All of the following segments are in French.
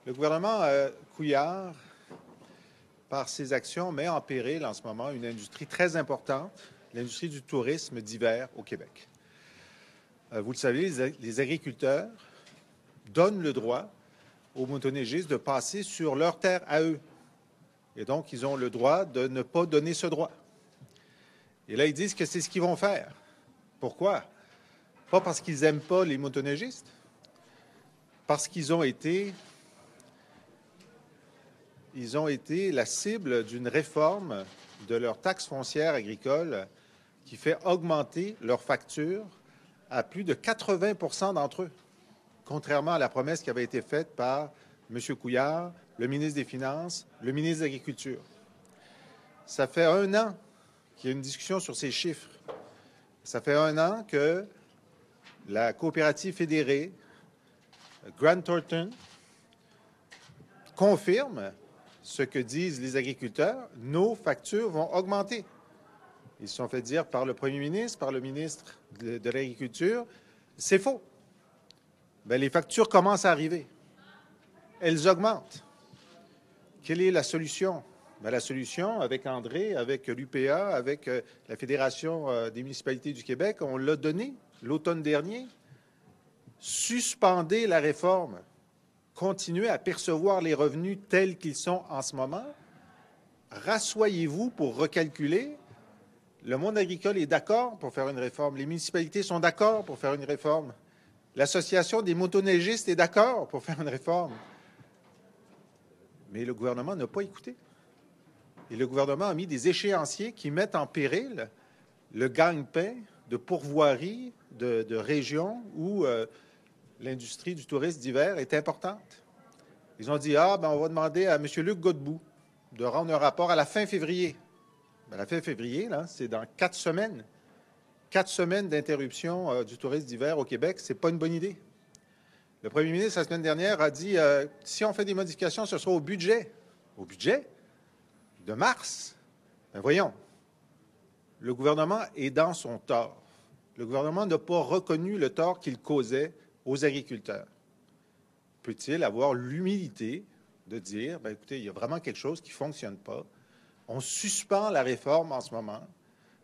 Le gouvernement Couillard, par ses actions, met en péril en ce moment une industrie très importante, l'industrie du tourisme d'hiver au Québec. Vous le savez, les agriculteurs donnent le droit aux motoneigistes de passer sur leur terre à eux. Et donc, ils ont le droit de ne pas donner ce droit. Et là, ils disent que c'est ce qu'ils vont faire. Pourquoi? Pas parce qu'ils n'aiment pas les motoneigistes, parce qu'ils ont été la cible d'une réforme de leur taxe foncière agricole qui fait augmenter leurs factures à plus de 80 d'entre eux, contrairement à la promesse qui avait été faite par M. Couillard, le ministre des Finances, le ministre de l'Agriculture. Ça fait 1 an qu'il y a une discussion sur ces chiffres. Ça fait 1 an que la coopérative fédérée, Grant Thornton, confirme ce que disent les agriculteurs, nos factures vont augmenter. Ils se sont fait dire par le premier ministre, par le ministre de l'Agriculture, c'est faux. Bien, les factures commencent à arriver. Elles augmentent. Quelle est la solution? Bien, la solution, avec André, avec l'UPA, avec la Fédération des municipalités du Québec, on l'a donné l'automne dernier. Suspendez la réforme. Continuez à percevoir les revenus tels qu'ils sont en ce moment. Rassoyez-vous pour recalculer. Le monde agricole est d'accord pour faire une réforme. Les municipalités sont d'accord pour faire une réforme. L'Association des motoneigistes est d'accord pour faire une réforme. Mais le gouvernement n'a pas écouté. Et le gouvernement a mis des échéanciers qui mettent en péril le gagne-pain de pourvoirie de régions où l'industrie du tourisme d'hiver est importante. Ils ont dit, on va demander à M. Luc Godbout de rendre un rapport à la fin février. Bien, la fin février, là, c'est dans 4 semaines. 4 semaines d'interruption du tourisme d'hiver au Québec, ce n'est pas une bonne idée. Le premier ministre, la semaine dernière, a dit, si on fait des modifications, ce sera au budget. Au budget de mars. Bien, voyons, le gouvernement est dans son tort. Le gouvernement n'a pas reconnu le tort qu'il causait aux agriculteurs. Peut-il avoir l'humilité de dire, bien, écoutez, il y a vraiment quelque chose qui ne fonctionne pas. On suspend la réforme en ce moment.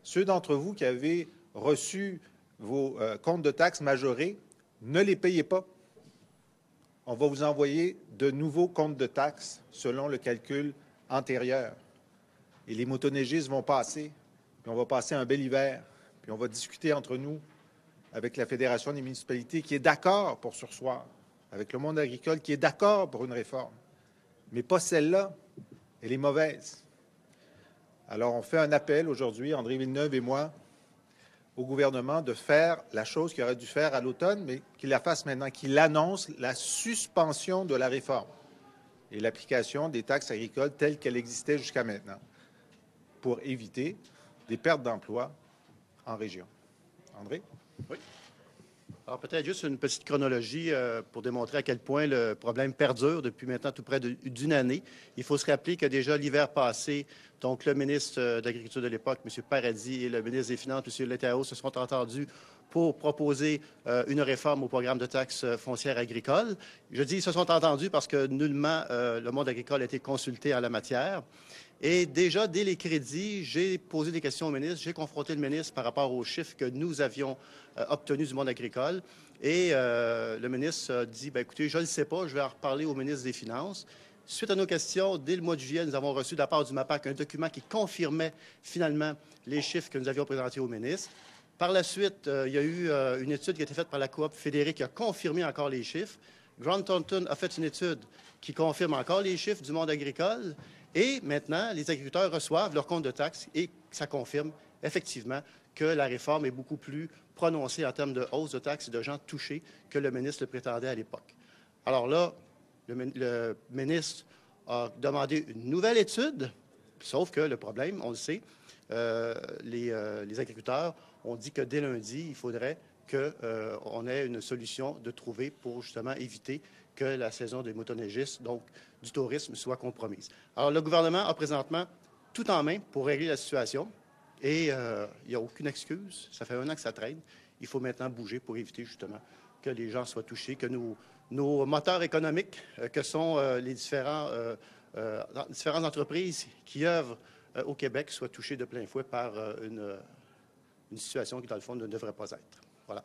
Ceux d'entre vous qui avez reçu vos comptes de taxes majorés, ne les payez pas. On va vous envoyer de nouveaux comptes de taxes selon le calcul antérieur. Et les motoneigistes vont passer, puis on va passer un bel hiver, puis on va discuter entre nous avec la Fédération des municipalités qui est d'accord pour surseoir, avec le monde agricole qui est d'accord pour une réforme. Mais pas celle-là. Elle est mauvaise. Alors, on fait un appel aujourd'hui, André Villeneuve et moi, au gouvernement de faire la chose qu'il aurait dû faire à l'automne, mais qu'il la fasse maintenant, qu'il annonce la suspension de la réforme et l'application des taxes agricoles telles qu'elles existaient jusqu'à maintenant pour éviter des pertes d'emplois en région. André? Oui. Alors, peut-être juste une petite chronologie pour démontrer à quel point le problème perdure depuis maintenant tout près d'une année. Il faut se rappeler que déjà l'hiver passé, donc le ministre de l'Agriculture de l'époque, M. Paradis, et le ministre des Finances, M. Letao, se sont entendus pour proposer une réforme au programme de taxes foncières agricoles. Je dis ils se sont entendus parce que nullement le monde agricole a été consulté en la matière. Et déjà, dès les crédits, j'ai posé des questions au ministre, j'ai confronté le ministre par rapport aux chiffres que nous avions obtenus du monde agricole. Et le ministre a dit, bien, écoutez, je ne le sais pas, je vais en reparler au ministre des Finances. Suite à nos questions, dès le mois de juillet, nous avons reçu de la part du MAPAC un document qui confirmait finalement les chiffres que nous avions présentés au ministre. Par la suite, il y a eu une étude qui a été faite par la coop fédérée qui a confirmé encore les chiffres. Grant Thornton a fait une étude qui confirme encore les chiffres du monde agricole. Et maintenant, les agriculteurs reçoivent leur compte de taxes et ça confirme effectivement que la réforme est beaucoup plus prononcée en termes de hausse de taxes et de gens touchés que le ministre le prétendait à l'époque. Alors là, le ministre a demandé une nouvelle étude, sauf que le problème, on le sait, les agriculteurs ont dit que dès lundi, il faudrait qu'on ait une solution de trouver pour justement éviter que la saison des motoneigistes, donc du tourisme, soit compromise. Alors, le gouvernement a présentement tout en main pour régler la situation et il n'y a aucune excuse. Ça fait 1 an que ça traîne. Il faut maintenant bouger pour éviter justement que les gens soient touchés, que nos moteurs économiques, que sont les différentes entreprises qui œuvrent au Québec, soient touchés de plein fouet par une situation qui, dans le fond, ne devrait pas être. Voilà.